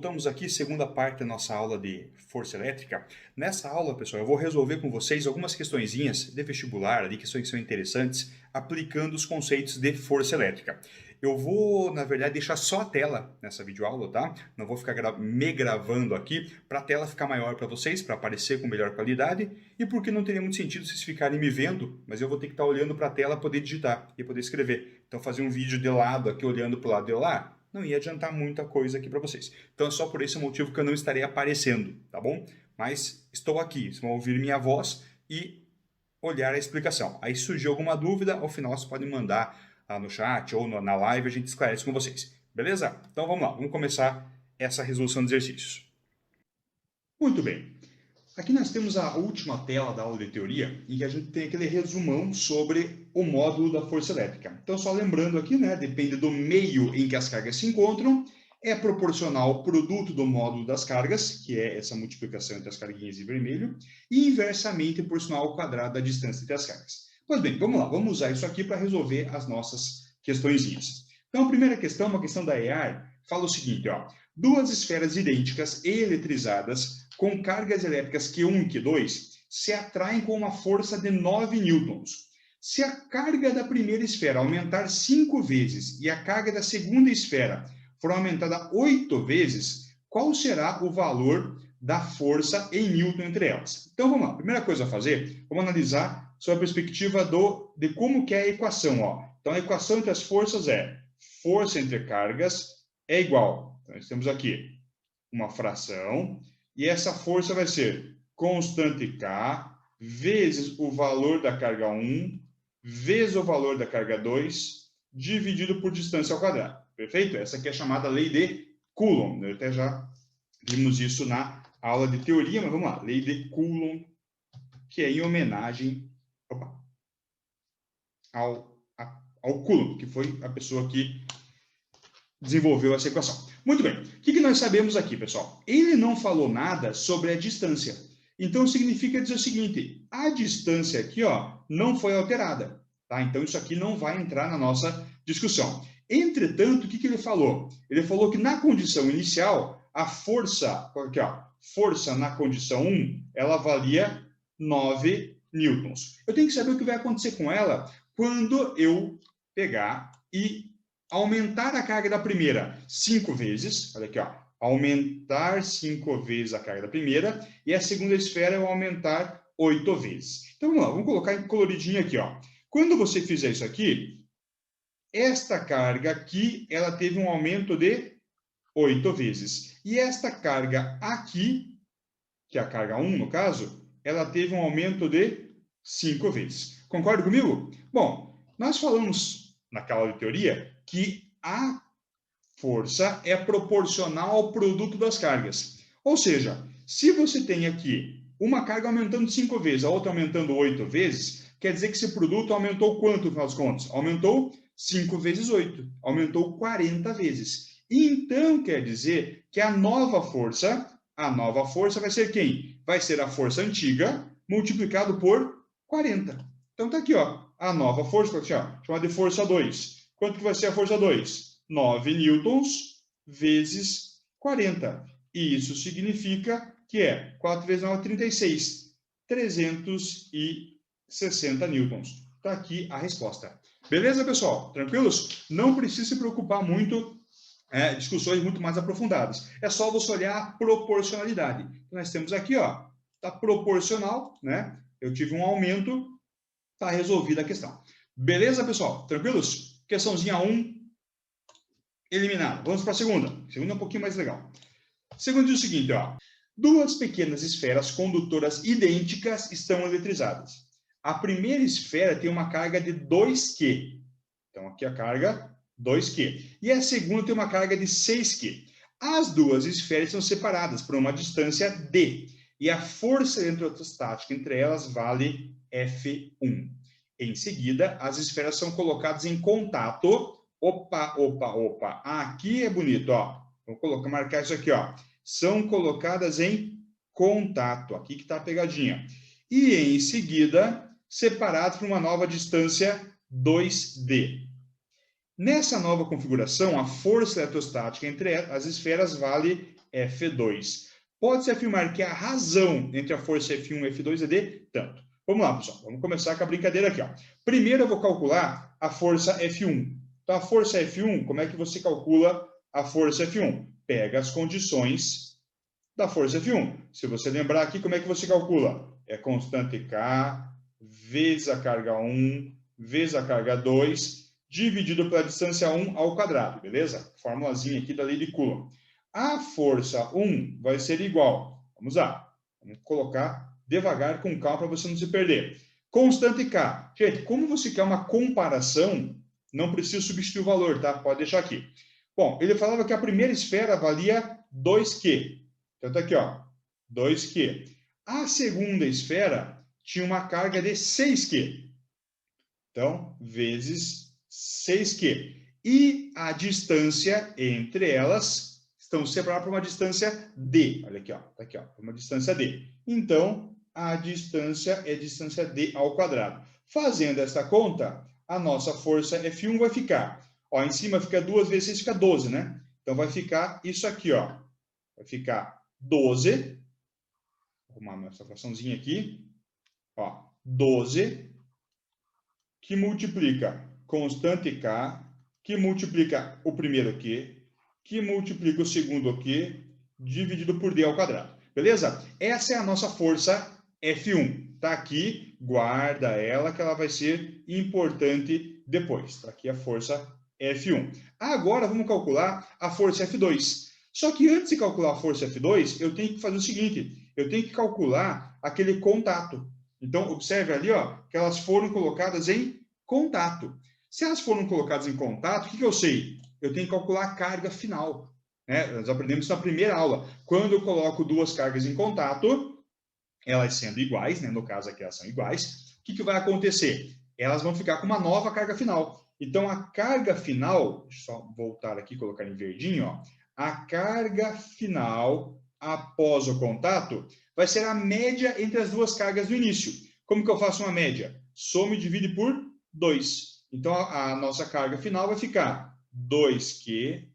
voltamos aqui, segunda parte da nossa aula de força elétrica. Nessa aula, pessoal, eu vou resolver com vocês algumas questõezinhas de vestibular, ali, questões que são interessantes, aplicando os conceitos de força elétrica. Eu vou, na verdade, deixar só a tela nessa videoaula, tá? Não vou ficar me gravando aqui, para a tela ficar maior para vocês, para aparecer com melhor qualidade, e porque não teria muito sentido vocês ficarem me vendo, mas eu vou ter que estar olhando para a tela, poder digitar e poder escrever. Então, fazer um vídeo de lado aqui, olhando para o lado de lá, não ia adiantar muita coisa aqui para vocês. Então é só por esse motivo que eu não estarei aparecendo, tá bom? Mas estou aqui, vocês vão ouvir minha voz e olhar a explicação. Aí se surgir alguma dúvida, ao final vocês podem mandar no chat ou na live, a gente esclarece com vocês. Beleza? Então vamos lá, vamos começar essa resolução de exercícios. Muito bem. Aqui nós temos a última tela da aula de teoria, em que a gente tem aquele resumão sobre o módulo da força elétrica. Então, só lembrando aqui, né, depende do meio em que as cargas se encontram, é proporcional ao produto do módulo das cargas, que é essa multiplicação entre as carguinhas em vermelho, e inversamente proporcional ao quadrado da distância entre as cargas. Pois bem, vamos lá, vamos usar isso aqui para resolver as nossas questõezinhas. Então, a primeira questão, uma questão da EAR, fala o seguinte, ó, duas esferas idênticas e eletrizadas com cargas elétricas Q1 e Q2 se atraem com uma força de 9 newtons. Se a carga da primeira esfera aumentar 5 vezes e a carga da segunda esfera for aumentada 8 vezes, qual será o valor da força em newton entre elas? Então vamos lá, primeira coisa a fazer, vamos analisar sob a perspectiva de como que é a equação. Ó. Então a equação entre as forças é força entre cargas é igual. Então, nós temos aqui uma fração, e essa força vai ser constante K vezes o valor da carga 1 vezes o valor da carga 2 dividido por distância ao quadrado. Perfeito? Essa aqui é a chamada lei de Coulomb. Eu até já vimos isso na aula de teoria, mas vamos lá. Lei de Coulomb, que é em homenagem ao Coulomb, que foi a pessoa que desenvolveu essa equação. Muito bem. O que nós sabemos aqui, pessoal? Ele não falou nada sobre a distância. Então, significa dizer o seguinte, a distância aqui, ó, não foi alterada. Tá? Então, isso aqui não vai entrar na nossa discussão. Entretanto, o que ele falou? Ele falou que na condição inicial, a força, aqui, ó, força na condição 1, ela valia 9 newtons. Eu tenho que saber o que vai acontecer com ela quando eu pegar e aumentar a carga da primeira 5 vezes, olha aqui, ó, aumentar 5 vezes a carga da primeira, e a segunda esfera eu aumentar 8 vezes. Então, vamos lá, vamos colocar em coloridinho aqui, ó. Quando você fizer isso aqui, esta carga aqui, ela teve um aumento de 8 vezes. E esta carga aqui, que é a carga 1 no caso, ela teve um aumento de 5 vezes. Concorda comigo? Bom, nós falamos naquela aula de teoria que a força é proporcional ao produto das cargas. Ou seja, se você tem aqui uma carga aumentando 5 vezes, a outra aumentando 8 vezes, quer dizer que esse produto aumentou quanto, no final das contas? Aumentou 5 vezes 8, aumentou 40 vezes. Então, quer dizer que a nova força vai ser quem? Vai ser a força antiga multiplicado por 40. Então, tá aqui, ó, a nova força, aqui, ó, chamada de força 2. Quanto que vai ser a força 2? 9 newtons vezes 40. E isso significa que é 4 vezes 9, 36. 360 newtons. Está aqui a resposta. Beleza, pessoal? Tranquilos? Não precisa se preocupar muito, discussões muito mais aprofundadas. É só você olhar a proporcionalidade. Então, nós temos aqui, ó, está proporcional, né? Eu tive um aumento, está resolvida a questão. Beleza, pessoal? Tranquilos? Questãozinha 1, eliminada. Vamos para a segunda. A segunda é um pouquinho mais legal. Segundo diz o seguinte, ó. Duas pequenas esferas condutoras idênticas estão eletrizadas. A primeira esfera tem uma carga de 2Q. Então, aqui a carga 2Q. E a segunda tem uma carga de 6Q. As duas esferas são separadas por uma distância D. E a força eletrostática entre elas vale F1. Em seguida, as esferas são colocadas em contato. Opa. Aqui é bonito, ó. Vou marcar isso aqui, ó. São colocadas em contato. Aqui que está a pegadinha. E, em seguida, separadas por uma nova distância 2D. Nessa nova configuração, a força eletrostática entre as esferas vale F2. Pode-se afirmar que a razão entre a força F1 e F2 é de tanto. Vamos lá, pessoal. Vamos começar com a brincadeira aqui. Ó. Primeiro eu vou calcular a força F1. Então, a força F1, como é que você calcula a força F1? Pega as condições da força F1. Se você lembrar aqui, como é que você calcula? É constante K vezes a carga 1 vezes a carga 2 dividido pela distância 1 ao quadrado, beleza? Formulazinha aqui da lei de Coulomb. A força 1 vai ser igual. Vamos lá. Vamos colocar devagar, com calma, para você não se perder. Constante K. Gente, como você quer uma comparação, não precisa substituir o valor, tá? Pode deixar aqui. Bom, ele falava que a primeira esfera valia 2Q. Então, tá aqui, ó. 2Q. A segunda esfera tinha uma carga de 6Q. Então, vezes 6Q. E a distância entre elas estão separadas por uma distância D. Olha aqui, ó. Tá aqui, ó. Uma distância D. Então, a distância é distância D ao quadrado. Fazendo essa conta, a nossa força F1 vai ficar. Ó, em cima fica 2 vezes 6, fica 12, né? Então, vai ficar isso aqui, ó. Vai ficar 12. Vou arrumar essa fraçãozinha aqui. Ó, 12, que multiplica constante K, que multiplica o primeiro Q, que multiplica o segundo Q, dividido por D ao quadrado. Beleza? Essa é a nossa força F1. Tá aqui, guarda ela, que ela vai ser importante depois. Tá aqui a força F1. Agora vamos calcular a força F2. Só que antes de calcular a força F2, eu tenho que fazer o seguinte, eu tenho que calcular aquele contato. Então, observe ali, ó, que elas foram colocadas em contato. Se elas foram colocadas em contato, o que eu sei? Eu tenho que calcular a carga final. Né? Nós aprendemos na primeira aula. Quando eu coloco duas cargas em contato, elas sendo iguais, né? No caso aqui elas são iguais, o que vai acontecer? Elas vão ficar com uma nova carga final. Então, a carga final, deixa eu só voltar aqui e colocar em verdinho, ó, a carga final após o contato vai ser a média entre as duas cargas do início. Como que eu faço uma média? Soma e divide por 2. Então, a nossa carga final vai ficar 2Q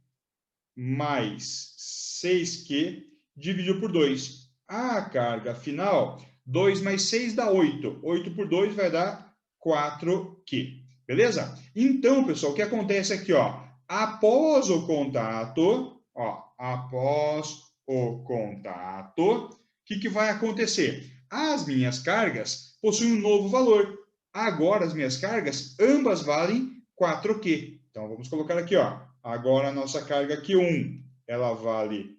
mais 6Q dividido por 2. A carga final, 2 mais 6 dá 8. 8 por 2 vai dar 4Q. Beleza? Então, pessoal, o que acontece aqui, ó? Após o contato, o que vai acontecer? As minhas cargas possuem um novo valor. Agora, as minhas cargas, ambas valem 4Q. Então, vamos colocar aqui, ó. Agora, a nossa carga Q1, ela vale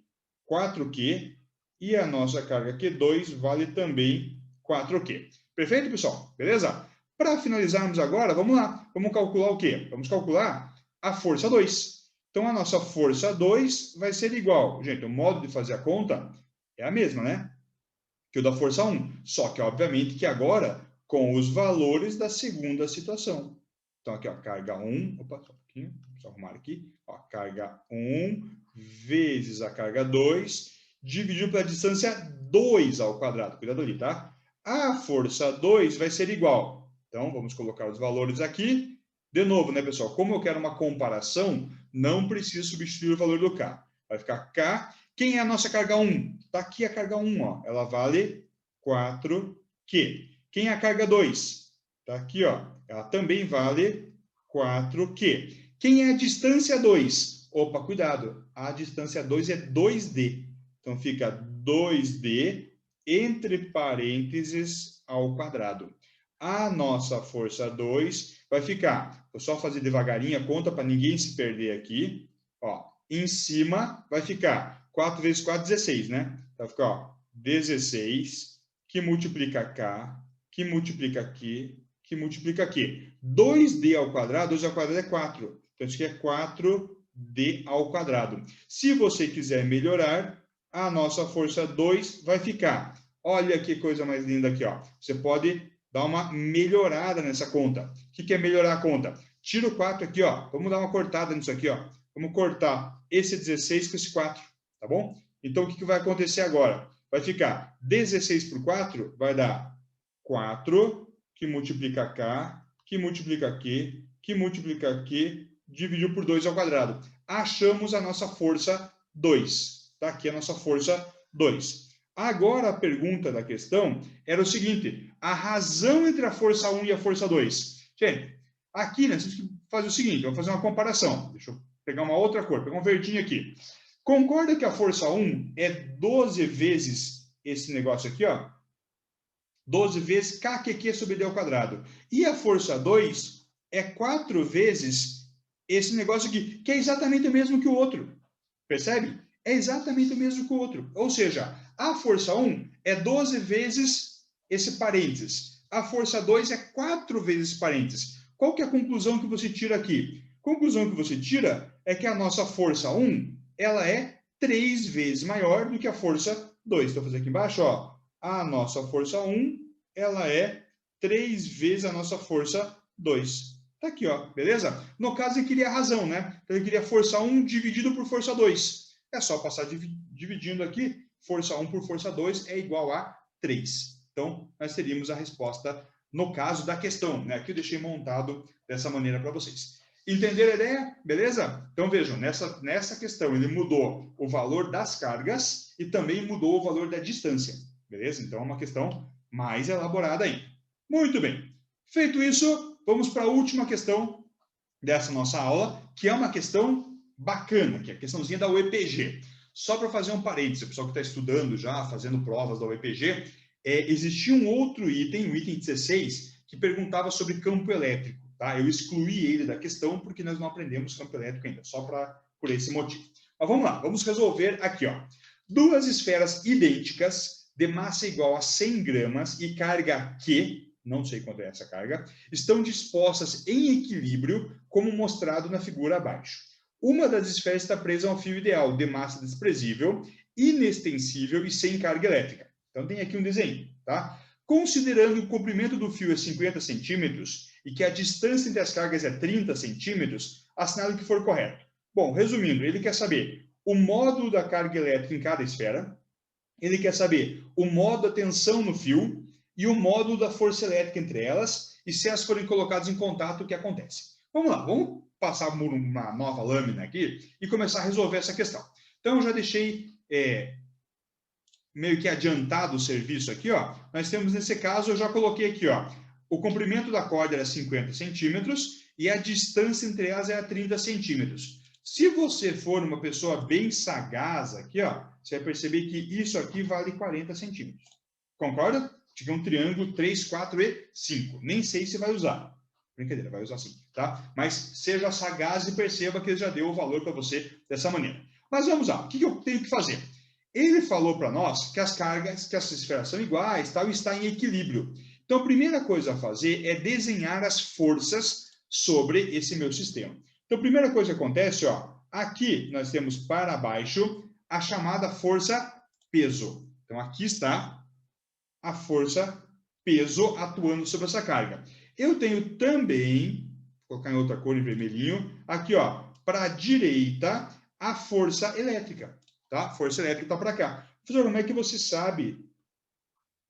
4Q. E a nossa carga Q2 vale também 4Q. Perfeito, pessoal? Beleza? Para finalizarmos agora, vamos lá. Vamos calcular o quê? Vamos calcular a força 2. Então, a nossa força 2 vai ser igual. Gente, o modo de fazer a conta é a mesma, né? Que o da força 1. Só que, obviamente, que agora com os valores da segunda situação. Então, aqui, ó, carga 1. Opa, só um pouquinho. Deixa eu arrumar aqui. Ó, carga 1 vezes a carga 2 dividido pela distância 2 ao quadrado. Cuidado ali, tá? A força 2 vai ser igual. Então, vamos colocar os valores aqui. De novo, né, pessoal? Como eu quero uma comparação, não preciso substituir o valor do K. Vai ficar K. Quem é a nossa carga 1? Está aqui a carga 1, ó. Ela vale 4Q. Quem é a carga 2? Está aqui, ó. Ela também vale 4Q. Quem é a distância 2? Opa, cuidado. A distância 2 é 2D. Então, fica 2D entre parênteses ao quadrado. A nossa força 2 vai ficar, vou só fazer devagarinho a conta para ninguém se perder aqui. Ó, em cima vai ficar 4 vezes 4, 16, né? Então, vai ficar, ó, 16, que multiplica K, que multiplica Q, que multiplica Q. 2D ao quadrado, 2 ao quadrado é 4. Então, isso aqui é 4D ao quadrado. Se você quiser melhorar, a nossa força 2 vai ficar. Olha que coisa mais linda aqui, ó. Você pode dar uma melhorada nessa conta. O que é melhorar a conta? Tira o 4 aqui, ó. Vamos dar uma cortada nisso aqui, ó. Vamos cortar esse 16 com esse 4, tá bom? Então, o que vai acontecer agora? Vai ficar 16 por 4, vai dar 4, que multiplica K, que multiplica Q, que multiplica Q, dividido por 2 ao quadrado. Achamos a nossa força 2. Tá? Aqui a nossa força 2. Agora a pergunta da questão era o seguinte, a razão entre a força 1 e a força 2. Gente, aqui nós temos que fazer o seguinte, vamos fazer uma comparação. Deixa eu pegar uma outra cor, pegar um verdinho aqui. Concorda que a força 1 é 12 vezes esse negócio aqui, ó? 12 vezes kqq sobre d ao quadrado. E a força 2 é 4 vezes esse negócio aqui, que é exatamente o mesmo que o outro. Percebe? É exatamente o mesmo que o outro. Ou seja, a força 1 é 12 vezes esse parênteses. A força 2 é 4 vezes parênteses. Qual que é a conclusão que você tira aqui? A conclusão que você tira é que a nossa força 1 ela é 3 vezes maior do que a força 2. Estou fazendo aqui embaixo, ó. A nossa força 1 ela é 3 vezes a nossa força 2. Tá aqui, ó, beleza? No caso, ele queria a razão, né? Então, ele queria força 1 dividido por força 2. É só passar dividindo aqui. Força 1 por força 2 é igual a 3. Então, nós teríamos a resposta no caso da questão, né? Aqui eu deixei montado dessa maneira para vocês. Entenderam a ideia? Beleza? Então, vejam, nessa questão, ele mudou o valor das cargas e também mudou o valor da distância. Beleza? Então, é uma questão mais elaborada ainda. Muito bem. Feito isso, vamos para a última questão dessa nossa aula, que é uma questão bacana, que é a questãozinha da UEPG. Só para fazer um parênteses, o pessoal que está estudando já, fazendo provas da UEPG, existia um outro item, o item 16, que perguntava sobre campo elétrico. Tá? Eu excluí ele da questão porque nós não aprendemos campo elétrico ainda, só por esse motivo. Mas vamos lá, vamos resolver aqui. Ó. Duas esferas idênticas, de massa igual a 100 gramas e carga Q, não sei quanto é essa carga, estão dispostas em equilíbrio, como mostrado na figura abaixo. Uma das esferas está presa a um fio ideal de massa desprezível, inextensível e sem carga elétrica. Então tem aqui um desenho, tá? Considerando que o comprimento do fio é 50 centímetros e que a distância entre as cargas é 30 centímetros, assinale o que for correto. Bom, resumindo, ele quer saber o módulo da carga elétrica em cada esfera, ele quer saber o modo da tensão no fio e o módulo da força elétrica entre elas, e se elas forem colocadas em contato, o que acontece? Vamos lá, vamos passar por uma nova lâmina aqui e começar a resolver essa questão. Então, eu já deixei meio que adiantado o serviço aqui, ó. Nós temos, nesse caso, eu já coloquei aqui, ó, o comprimento da corda era 50 centímetros e a distância entre elas era 30 centímetros. Se você for uma pessoa bem sagaz aqui, ó, você vai perceber que isso aqui vale 40 centímetros. Concorda? Fica um triângulo 3, 4 e 5. Nem sei se vai usar. Brincadeira, vai usar sim, tá? Mas seja sagaz e perceba que ele já deu o valor para você dessa maneira. Mas vamos lá, o que eu tenho que fazer? Ele falou para nós que as cargas, que as esferas são iguais, tal, e está em equilíbrio. Então, a primeira coisa a fazer é desenhar as forças sobre esse meu sistema. Então, a primeira coisa que acontece, ó, aqui nós temos para baixo a chamada força peso. Então, aqui está a força peso atuando sobre essa carga. Eu tenho também, vou colocar em outra cor, em vermelhinho, aqui, ó, para a direita, a força elétrica. Tá? Força elétrica está para cá. Professor, como é que você sabe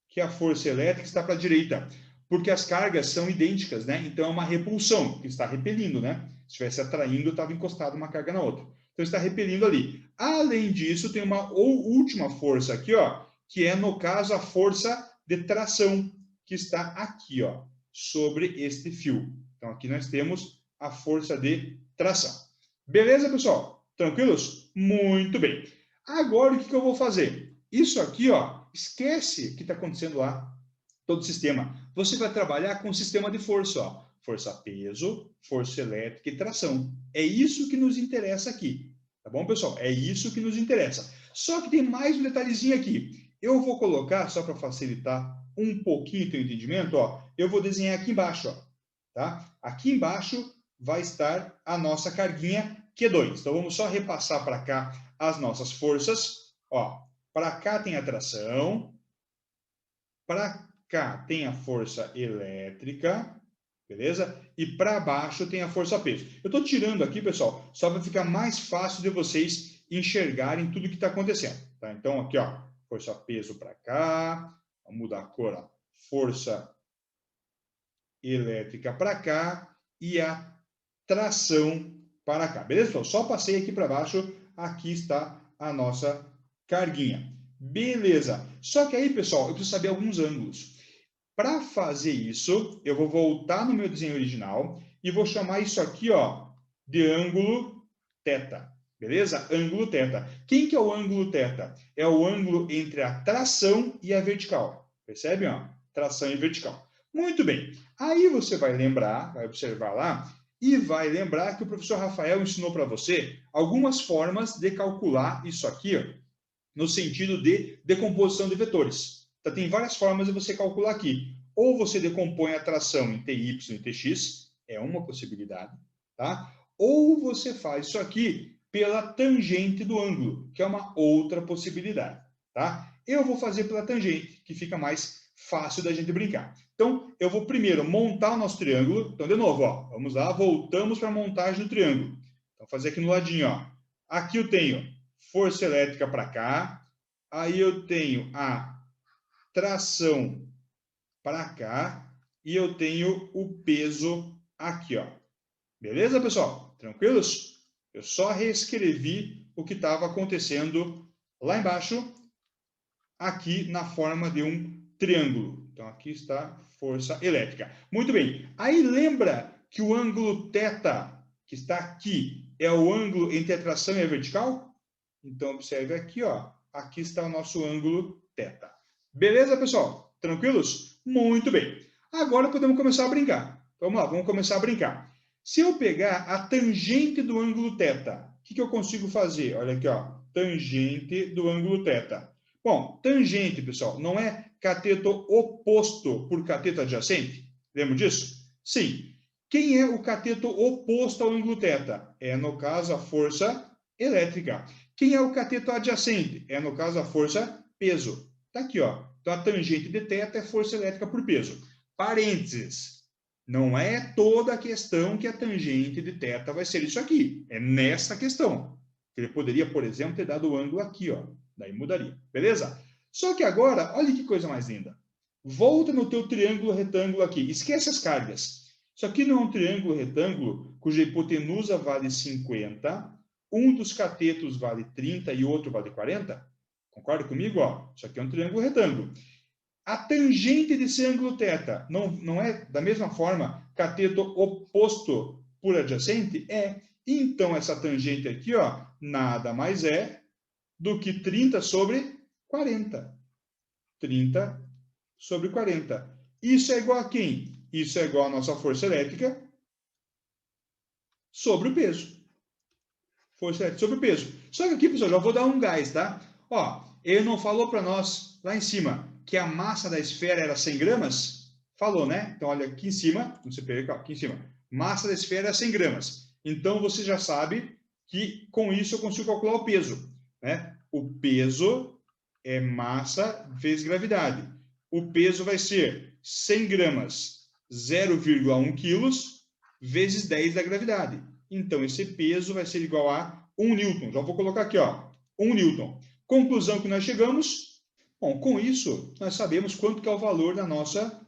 que a força elétrica está para a direita? Porque as cargas são idênticas, né? Então é uma repulsão, que está repelindo, né? Se estivesse atraindo, estava encostado uma carga na outra. Então está repelindo ali. Além disso, tem uma última força aqui, ó, que é, no caso, a força de tração, que está aqui, ó, sobre este fio. Então aqui nós temos a força de tração. Beleza, pessoal? Tranquilos? Muito bem. Agora, o que eu vou fazer? Isso aqui, ó, esquece o que está acontecendo lá, todo o sistema. Você vai trabalhar com o sistema de força, ó. Força-peso, força elétrica e tração. É isso que nos interessa aqui. Tá bom, pessoal? É isso que nos interessa. Só que tem mais um detalhezinho aqui. Eu vou colocar, só para facilitar um pouquinho o teu entendimento, ó, eu vou desenhar aqui embaixo, ó. Tá? Aqui embaixo vai estar a nossa carguinha Q2. Então, vamos só repassar para cá as nossas forças. Ó, para cá tem a tração, para cá tem a força elétrica, beleza? E para baixo tem a força-peso. Eu estou tirando aqui, pessoal, só para ficar mais fácil de vocês enxergarem tudo que está acontecendo. Tá? Então, aqui, ó, força-peso para cá, vamos mudar a cor, ó, força elétrica para cá e a tração para cá. Beleza, pessoal? Só passei aqui para baixo, aqui está a nossa carguinha. Beleza. Só que aí, pessoal, eu preciso saber alguns ângulos. Para fazer isso, eu vou voltar no meu desenho original e vou chamar isso aqui, ó, de ângulo θ. Beleza? Ângulo θ. Quem que é o ângulo θ? É o ângulo entre a tração e a vertical. Percebe? Ó? Tração e vertical. Muito bem. Aí você vai lembrar, vai observar lá, e vai lembrar que o professor Rafael ensinou para você algumas formas de calcular isso aqui, ó, no sentido de decomposição de vetores. Então, tem várias formas de você calcular aqui. Ou você decompõe a tração em Ty e Tx, é uma possibilidade, tá? Ou você faz isso aqui pela tangente do ângulo, que é uma outra possibilidade, tá? Eu vou fazer pela tangente, que fica mais fácil da gente brincar. Então, eu vou primeiro montar o nosso triângulo. Então, de novo, ó, vamos lá, voltamos para a montagem do triângulo. Então, fazer aqui no ladinho, ó. Aqui eu tenho força elétrica para cá, aí eu tenho a tração para cá e eu tenho o peso aqui, ó. Beleza, pessoal? Tranquilos? Eu só reescrevi o que estava acontecendo lá embaixo, aqui na forma de um triângulo. Então, aqui está força elétrica. Muito bem. Aí lembra que o ângulo θ, que está aqui, é o ângulo entre a tração e a vertical? Então, observe aqui, ó. Aqui está o nosso ângulo θ. Beleza, pessoal? Tranquilos? Muito bem. Agora podemos começar a brincar. Vamos lá, vamos começar a brincar. Se eu pegar a tangente do ângulo θ, o que eu consigo fazer? Olha aqui, ó. Tangente do ângulo θ. Bom, tangente, pessoal, não é cateto oposto por cateto adjacente? Lembra disso? Sim. Quem é o cateto oposto ao ângulo θ? É, no caso, a força elétrica. Quem é o cateto adjacente? É, no caso, a força peso. Está aqui, ó. Então, a tangente de θ é força elétrica por peso. Parênteses. Não é toda a questão que a tangente de θ vai ser isso aqui. É nessa questão. Ele poderia, por exemplo, ter dado o ângulo aqui, ó. Daí mudaria. Beleza? Só que agora, olha que coisa mais linda. Volta no teu triângulo retângulo aqui. Esquece as cargas. Isso aqui não é um triângulo retângulo cuja hipotenusa vale 50, um dos catetos vale 30 e outro vale 40? Concorda comigo? Ó, isso aqui é um triângulo retângulo. A tangente desse ângulo θ não é da mesma forma cateto oposto por adjacente? É. Então, essa tangente aqui, ó, nada mais é do que 30 sobre 40. 30 sobre 40. Isso é igual a quem? Isso é igual a nossa força elétrica sobre o peso. Força elétrica sobre o peso. Só que aqui, pessoal, já vou dar um gás, tá? Ó, ele não falou para nós, lá em cima, que a massa da esfera era 100 gramas? Falou, né? Então, olha aqui em cima, não se perca, aqui em cima. Massa da esfera é 100 gramas. Então, você já sabe que com isso eu consigo calcular o peso, né? O peso é massa vezes gravidade. O peso vai ser 100 gramas, 0,1 quilos, vezes 10 da gravidade. Então, esse peso vai ser igual a 1 newton. Já vou colocar aqui, ó, 1 newton. Conclusão que nós chegamos, bom, com isso, nós sabemos quanto que é o valor da nossa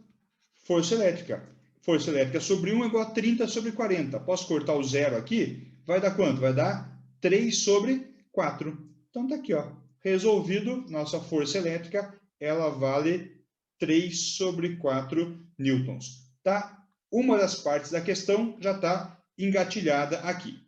força elétrica. Força elétrica sobre 1 é igual a 30 sobre 40. Posso cortar o zero aqui? Vai dar quanto? Vai dar 3 sobre 4. Então, tá aqui, ó. Resolvido, nossa força elétrica, ela vale 3 sobre 4 newtons. Tá? Uma das partes da questão já está engatilhada aqui.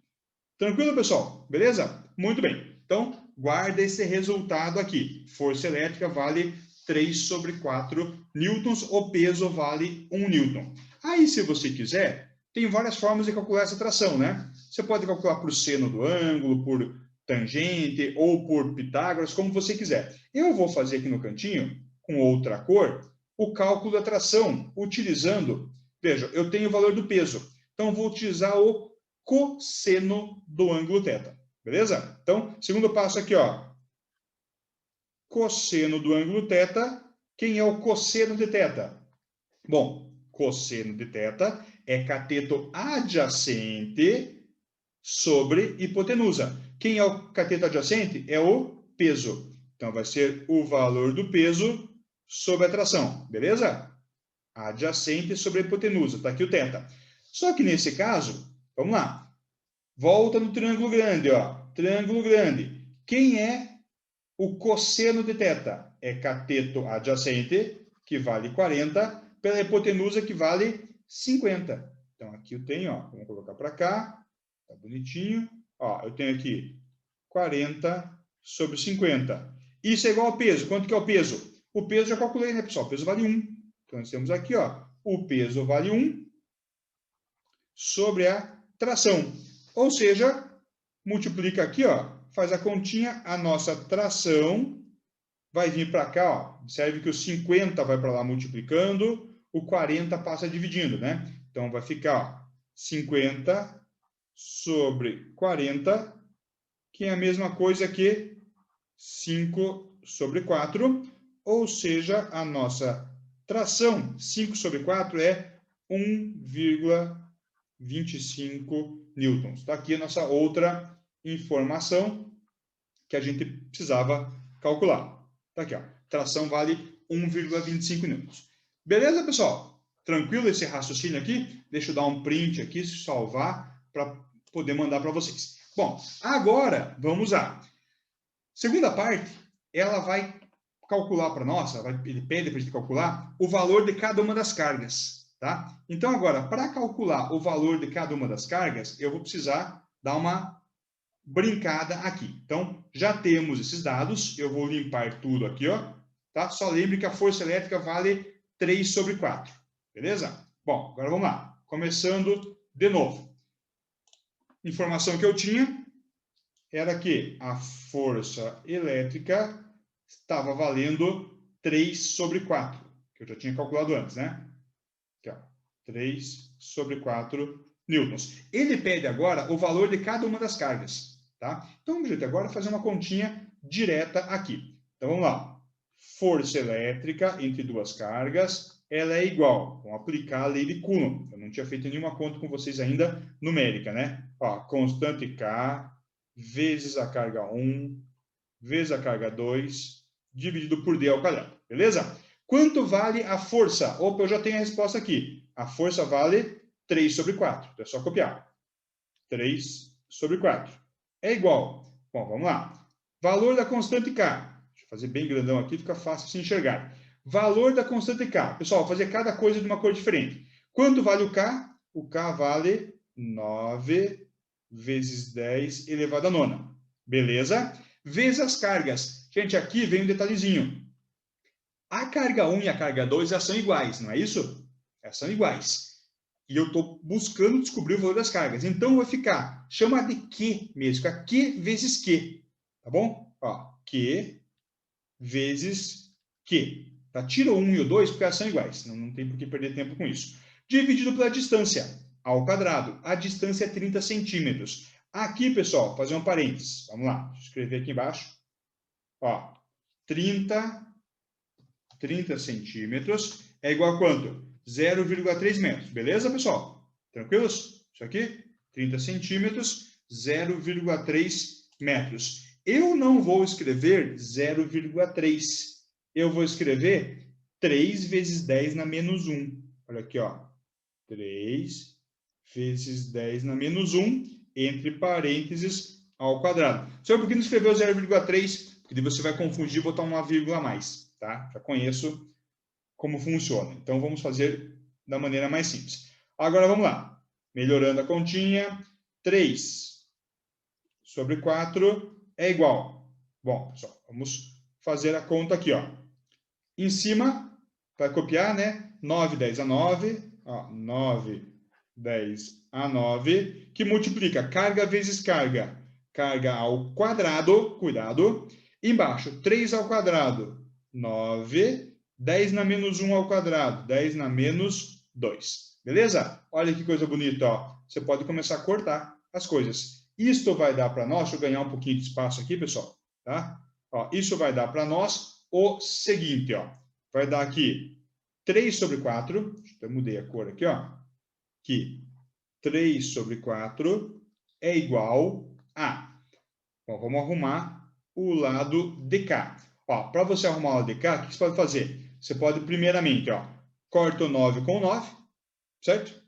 Tranquilo, pessoal? Beleza? Muito bem. Então, guarda esse resultado aqui. Força elétrica vale 3 sobre 4 newtons, o peso vale 1 newton. Aí, se você quiser, tem várias formas de calcular essa tração, né? Você pode calcular por seno do ângulo, por tangente ou por Pitágoras, como você quiser. Eu vou fazer aqui no cantinho, com outra cor, o cálculo da tração, utilizando, veja, eu tenho o valor do peso, então vou utilizar o cosseno do ângulo θ. Beleza? Então, segundo passo aqui, ó. Cosseno do ângulo θ. Quem é o cosseno de θ? Bom, cosseno de θ é cateto adjacente sobre hipotenusa. Quem é o cateto adjacente? É o peso. Então, vai ser o valor do peso sobre a tração. Beleza? Adjacente sobre a hipotenusa. Está aqui o θ. Só que nesse caso, vamos lá. Volta no triângulo grande, ó. Triângulo grande. Quem é O cosseno de θ é cateto adjacente, que vale 40, pela hipotenusa, que vale 50. Então, aqui eu tenho, ó, vamos colocar para cá, tá bonitinho. Ó, eu tenho aqui 40 sobre 50. Isso é igual ao peso. Quanto que é o peso? O peso já calculei, né, pessoal? O peso vale 1. Então, nós temos aqui, ó, o peso vale 1 sobre a tração. Ou seja, multiplica aqui, ó, faz a continha, a nossa tração vai vir para cá, ó. Observe que o 50 vai para lá multiplicando, o 40 passa dividindo, né? Então, vai ficar, ó, 50 sobre 40, que é a mesma coisa que 5 sobre 4, ou seja, a nossa tração 5 sobre 4 é 1,25 newtons. Está aqui a nossa outra informação que a gente precisava calcular. Está aqui, ó. Tração vale 1,25 newtons. Beleza, pessoal? Tranquilo esse raciocínio aqui? Deixa eu dar um print aqui, salvar, para poder mandar para vocês. Bom, agora vamos lá. Segunda parte, ela vai calcular para nós, ele pede para a gente calcular o valor de cada uma das cargas. Tá? Então, agora, para calcular o valor de cada uma das cargas, eu vou precisar dar uma brincada aqui. Então, já temos esses dados, eu vou limpar tudo aqui, ó, tá? Só lembre que a força elétrica vale 3 sobre 4, beleza? Bom, agora vamos lá. Começando de novo. Informação que eu tinha era que a força elétrica estava valendo 3 sobre 4, que eu já tinha calculado antes, né? Aqui, ó, 3 sobre 4 newtons. Ele pede agora o valor de cada uma das cargas. Tá? Então, vamos agora fazer uma continha direta aqui. Então, vamos lá. Força elétrica entre duas cargas, ela é igual. Vamos aplicar a lei de Coulomb. Eu não tinha feito nenhuma conta com vocês ainda numérica, né? Ó, constante K vezes a carga 1 vezes a carga 2 dividido por D ao quadrado. Beleza? Quanto vale a força? Opa, eu já tenho a resposta aqui. A força vale 3 sobre 4. Então é só copiar. 3 sobre 4. É igual. Bom, vamos lá. Valor da constante K. Deixa eu fazer bem grandão aqui, fica fácil se enxergar. Valor da constante K. Pessoal, vou fazer cada coisa de uma cor diferente. Quanto vale o K? O K vale 9 vezes 10 elevado a nona. Beleza? Vezes as cargas. Gente, aqui vem um detalhezinho. A carga 1 e a carga 2 já são iguais, não é isso? Elas são iguais. E eu estou buscando descobrir o valor das cargas. Então, vai ficar, chama de Q mesmo, fica Q vezes Q, tá bom? Ó, Q vezes Q. Tá? Tira o 1 e o 2 porque elas são iguais, não tem por que perder tempo com isso. Dividido pela distância, ao quadrado. A distância é 30 centímetros. Aqui, pessoal, vou fazer um parênteses. Vamos lá, deixa eu escrever aqui embaixo. Ó, 30 centímetros é igual a quanto? 0,3 metros. Beleza, pessoal? Tranquilos? Isso aqui, 30 centímetros, 0,3 metros. Eu não vou escrever 0,3. Eu vou escrever 3 vezes 10 na menos 1. Olha aqui, ó. 3 vezes 10 na menos 1, entre parênteses, ao quadrado. Sabe por que não escreveu 0,3? Porque você vai confundir e botar uma vírgula a mais. Tá? Já conheço como funciona. Então, vamos fazer da maneira mais simples. Agora, vamos lá. Melhorando a continha. 3 sobre 4 é igual. Bom, pessoal, vamos fazer a conta aqui. Ó. Em cima, vai copiar, né? 9, 10 a 9. Ó, 9, 10 a 9. Que multiplica carga vezes carga. Carga ao quadrado, cuidado. Embaixo, 3 ao quadrado. 9, 10 na menos 1 ao quadrado, 10 na menos 2. Beleza? Olha que coisa bonita, ó. Você pode começar a cortar as coisas. Isto vai dar para nós, deixa eu ganhar um pouquinho de espaço aqui, pessoal, tá? Ó, isso vai dar para nós o seguinte, ó. Vai dar aqui 3 sobre 4, eu mudei a cor aqui, ó. Aqui, 3 sobre 4 é igual a... Bom, vamos arrumar o lado de cá. Para você arrumar o lado de cá, o que você pode fazer? Você pode, primeiramente, ó, corta o 9 com o 9, certo?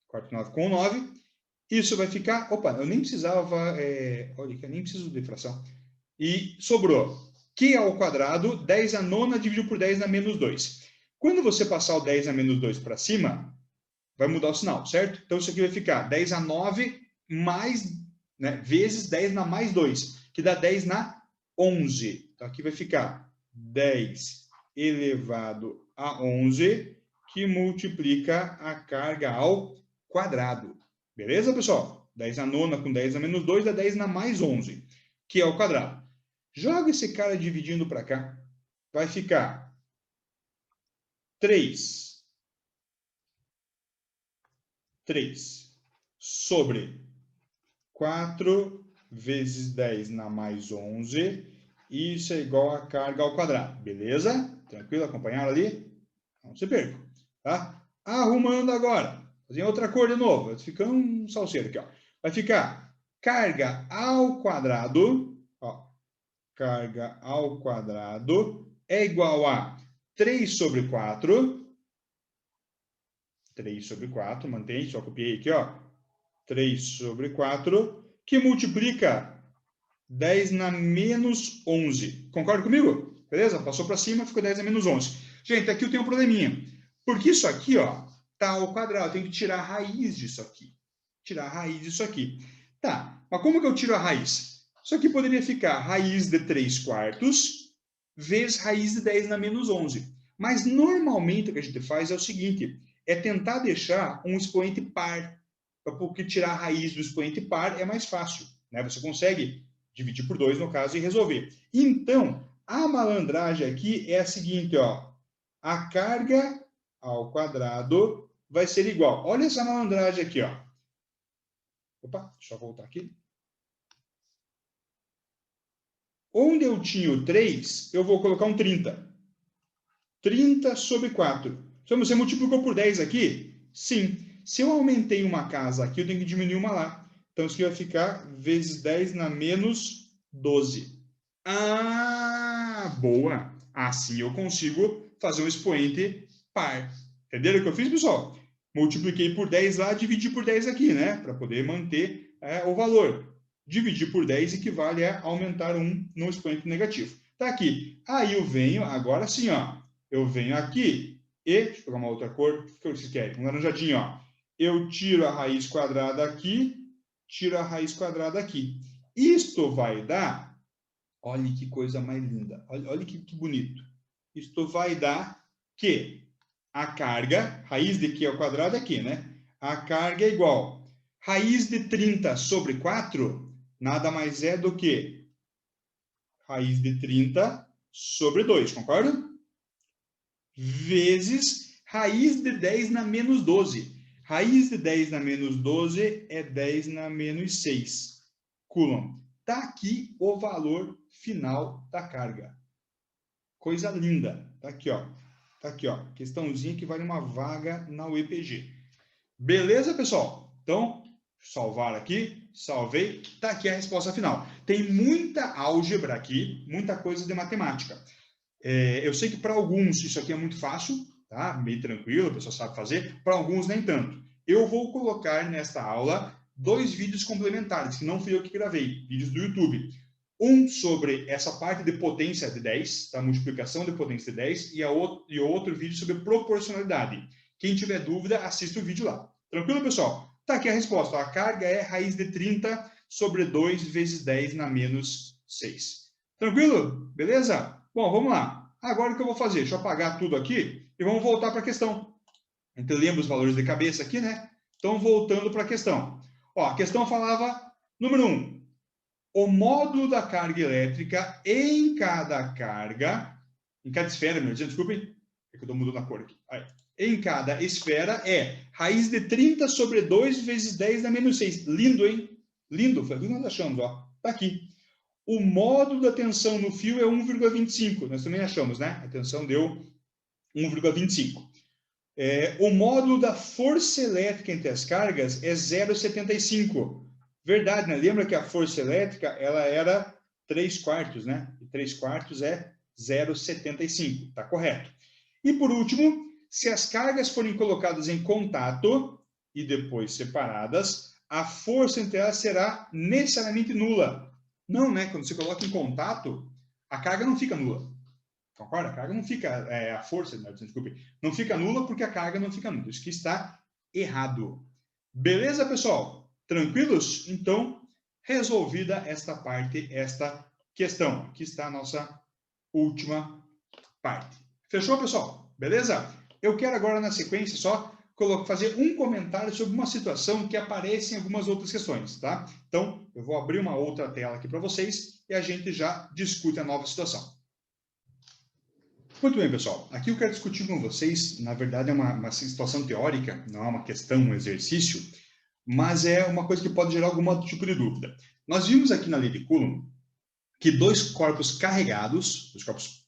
Corta o 9 com o 9. Isso vai ficar... Opa, eu nem precisava... olha aqui, eu nem preciso de fração. E sobrou Q ao quadrado, 10 a nona dividido por 10 na menos 2. Quando você passar o 10 a menos 2 para cima, vai mudar o sinal, certo? Então, isso aqui vai ficar 10 a 9 mais, né, vezes 10 na mais 2, que dá 10 na 11. Então, aqui vai ficar 10 elevado a 11, que multiplica a carga ao quadrado. Beleza, pessoal? 10 na nona com 10 a menos 2 dá 10 na mais 11, que é o quadrado. Joga esse cara dividindo para cá. Vai ficar 3 sobre 4 vezes 10 na mais 11. Isso é igual a carga ao quadrado. Beleza? Tranquilo? Acompanharam ali? Não se perca. Tá? Arrumando agora. Fazer outra cor de novo. Vai ficar um salseiro aqui. Ó. Vai ficar carga ao quadrado. Ó, carga ao quadrado é igual a 3 sobre 4. 3 sobre 4, mantém, só copiei aqui, ó. 3 sobre 4, que multiplica 10 na menos 11. Concorda comigo? Beleza? Passou para cima, ficou 10 na menos 11. Gente, aqui eu tenho um probleminha. Porque isso aqui, ó, tá ao quadrado. Eu tenho que tirar a raiz disso aqui. Tirar a raiz disso aqui. Tá, mas como que eu tiro a raiz? Isso aqui poderia ficar raiz de 3 quartos vezes raiz de 10 na menos 11. Mas normalmente o que a gente faz é o seguinte, é tentar deixar um expoente par, porque tirar a raiz do expoente par é mais fácil, né? Você consegue dividir por 2 no caso e resolver. Então, a malandragem aqui é a seguinte, ó, a carga ao quadrado vai ser igual. Olha essa malandragem aqui, ó. Opa, deixa eu voltar aqui. Onde eu tinha o 3, eu vou colocar um 30. 30 sobre 4. Então, você multiplicou por 10 aqui? Sim. Se eu aumentei uma casa aqui, eu tenho que diminuir uma lá. Então, isso aqui vai ficar vezes 10 na menos 12. Ah, boa! Assim eu consigo fazer um expoente par. Entenderam o que eu fiz, pessoal? Multipliquei por 10 lá, dividi por 10 aqui, né? Para poder manter o valor. Dividir por 10 equivale a aumentar 1 no expoente negativo. Tá aqui. Aí eu venho, agora sim, ó. Eu venho aqui e, deixa eu pegar uma outra cor, o que vocês querem? Um laranjadinho, ó. Eu tiro a raiz quadrada aqui, tiro a raiz quadrada aqui. Isto vai dar, olha que coisa mais linda, olha que bonito. Isto vai dar que a carga, raiz de Q ao quadrado é Q, né? A carga é igual. Raiz de 30 sobre 4 nada mais é do que raiz de 30 sobre 2, concorda? Vezes raiz de 10 na menos 12. Raiz de 10 na menos 12 é 10 na menos 6 coulomb. Está aqui o valor final da carga. Coisa linda. Está aqui, ó. Tá aqui, ó. Questãozinha que vale uma vaga na UEPG. Beleza, pessoal? Então, salvar aqui, salvei. Está aqui a resposta final. Tem muita álgebra aqui, muita coisa de matemática. Eu sei que para alguns isso aqui é muito fácil, tá? Bem tranquilo, a pessoa sabe fazer. Para alguns nem tanto. Eu vou colocar nesta aula 2 vídeos complementares, que não fui eu que gravei, vídeos do YouTube. Um sobre essa parte de potência de 10, tá? Multiplicação de potência de 10, e outro vídeo sobre proporcionalidade. Quem tiver dúvida, assista o vídeo lá. Tranquilo, pessoal? Tá aqui a resposta. A carga é raiz de 30 sobre 2 vezes 10 na menos 6. Tranquilo? Beleza? Bom, vamos lá. Agora o que eu vou fazer? Deixa eu apagar tudo aqui e vamos voltar para a questão. A gente lembra os valores de cabeça aqui, né? Então, voltando para a questão. Ó, a questão falava, número 1, o módulo da carga elétrica em cada carga, em cada esfera, meu Deus, desculpem, é que eu estou mudando a cor aqui. Aí. Em cada esfera é raiz de 30 sobre 2 vezes 10 na menos 6. Lindo, hein? Lindo. Foi o que nós achamos, ó. Tá aqui. O módulo da tensão no fio é 1,25. Nós também achamos, né? A tensão deu 1,25. O módulo da força elétrica entre as cargas é 0,75. Verdade, né? Lembra que a força elétrica ela era 3 quartos, né? E 3 quartos é 0,75. Está correto. E por último, se as cargas forem colocadas em contato e depois separadas, a força entre elas será necessariamente nula. Não, né? Quando você coloca em contato, a carga não fica nula. Concorda? A carga não fica, a força, desculpe, não fica nula porque a carga não fica nula. Isso que está errado. Beleza, pessoal? Tranquilos? Então, resolvida esta parte, esta questão. Aqui está a nossa última parte. Fechou, pessoal? Beleza? Eu quero agora, na sequência, só fazer um comentário sobre uma situação que aparece em algumas outras questões, tá? Então, eu vou abrir uma outra tela aqui para vocês e a gente já discute a nova situação. Muito bem, pessoal. Aqui eu quero discutir com vocês, na verdade é uma situação teórica, não é uma questão, um exercício, mas é uma coisa que pode gerar algum outro tipo de dúvida. Nós vimos aqui na lei de Coulomb que dois corpos carregados, os corpos,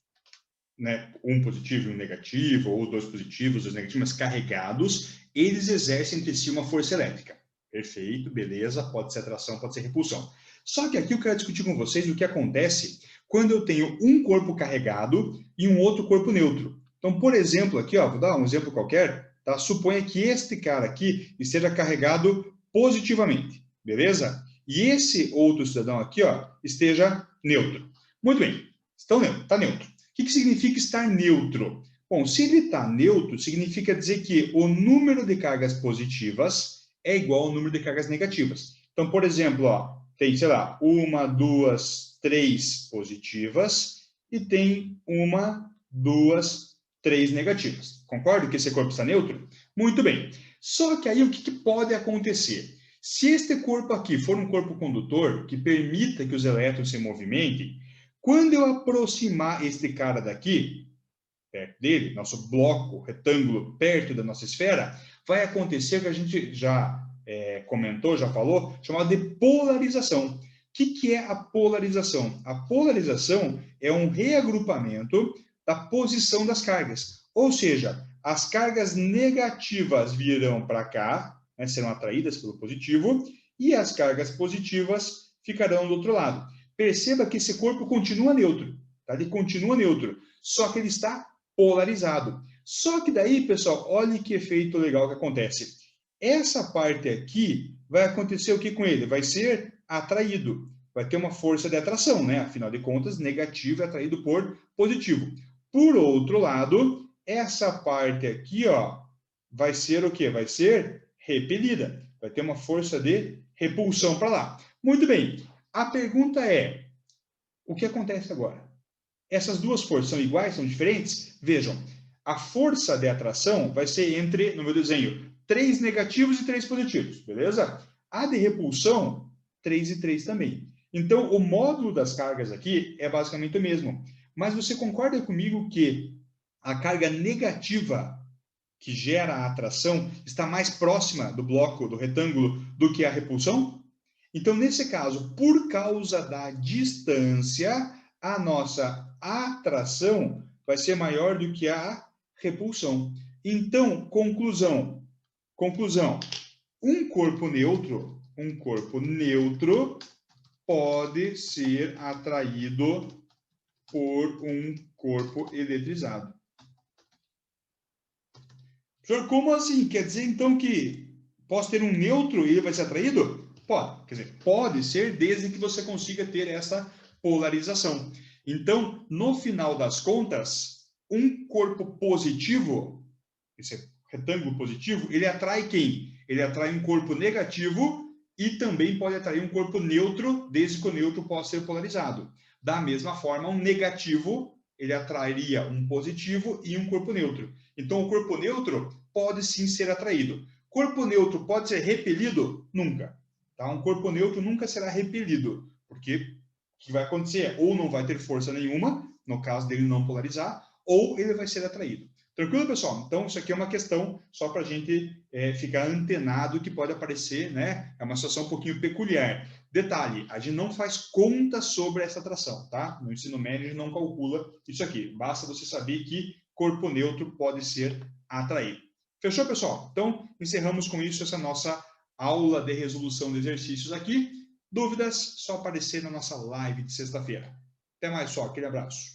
né, um positivo e um negativo, ou dois positivos, dois negativos, mas carregados, eles exercem entre si uma força elétrica. Perfeito, beleza, pode ser atração, pode ser repulsão. Só que aqui eu quero discutir com vocês o que acontece quando eu tenho um corpo carregado e um outro corpo neutro. Então, por exemplo, aqui, ó, vou dar um exemplo qualquer, tá? Suponha que este cara aqui esteja carregado positivamente, beleza? E esse outro cidadão aqui, ó, esteja neutro. Muito bem, está neutro. O que significa estar neutro? Bom, se ele está neutro, significa dizer que o número de cargas positivas é igual ao número de cargas negativas. Então, por exemplo, ó, tem, sei lá, 1, 2, 3 positivas e tem 1, 2, 3 negativas. Concordo que esse corpo está neutro? Muito bem. Só que aí o que pode acontecer? Se este corpo aqui for um corpo condutor que permita que os elétrons se movimentem, quando eu aproximar este cara daqui, perto dele, nosso bloco retângulo perto da nossa esfera, vai acontecer o que a gente já comentou, já falou, chamado de polarização. O que é a polarização? A polarização é um reagrupamento da posição das cargas. Ou seja, as cargas negativas virão para cá, né, serão atraídas pelo positivo, e as cargas positivas ficarão do outro lado. Perceba que esse corpo continua neutro, tá? Ele continua neutro, só que ele está polarizado. Só que daí, pessoal, olha que efeito legal que acontece. Essa parte aqui vai acontecer o que com ele? Vai ser atraído. Vai ter uma força de atração, né? Afinal de contas, negativo é atraído por positivo. Por outro lado, essa parte aqui, ó, vai ser o quê? Vai ser repelida. Vai ter uma força de repulsão para lá. Muito bem. A pergunta é, o que acontece agora? Essas duas forças são iguais, são diferentes? Vejam, a força de atração vai ser entre, no meu desenho, 3 negativos e 3 positivos, beleza? A de repulsão, 3 e 3 também. Então, o módulo das cargas aqui é basicamente o mesmo. Mas você concorda comigo que a carga negativa que gera a atração está mais próxima do bloco, do retângulo, do que a repulsão? Então, nesse caso, por causa da distância, a nossa atração vai ser maior do que a repulsão. Então, conclusão, um corpo neutro pode ser atraído por um corpo eletrizado. Professor, como assim? Quer dizer, então, que posso ter um neutro e ele vai ser atraído? Pode. Quer dizer, pode ser desde que você consiga ter essa polarização. Então, no final das contas, um corpo positivo, esse retângulo positivo, ele atrai quem? Ele atrai um corpo negativo e também pode atrair um corpo neutro, desde que o neutro possa ser polarizado. Da mesma forma, um negativo, ele atrairia um positivo e um corpo neutro. Então, o corpo neutro pode sim ser atraído. Corpo neutro pode ser repelido? Nunca. Tá? Um corpo neutro nunca será repelido, porque o que vai acontecer? Ou não vai ter força nenhuma, no caso dele não polarizar, ou ele vai ser atraído. Tranquilo, pessoal? Então, isso aqui é uma questão só para a gente ficar antenado que pode aparecer, né? É uma situação um pouquinho peculiar. Detalhe, a gente não faz conta sobre essa atração, tá? No ensino médio, a gente não calcula isso aqui. Basta você saber que corpo neutro pode ser atraído. Fechou, pessoal? Então, encerramos com isso essa nossa aula de resolução de exercícios aqui. Dúvidas, só aparecer na nossa live de sexta-feira. Até mais, pessoal. Aquele abraço.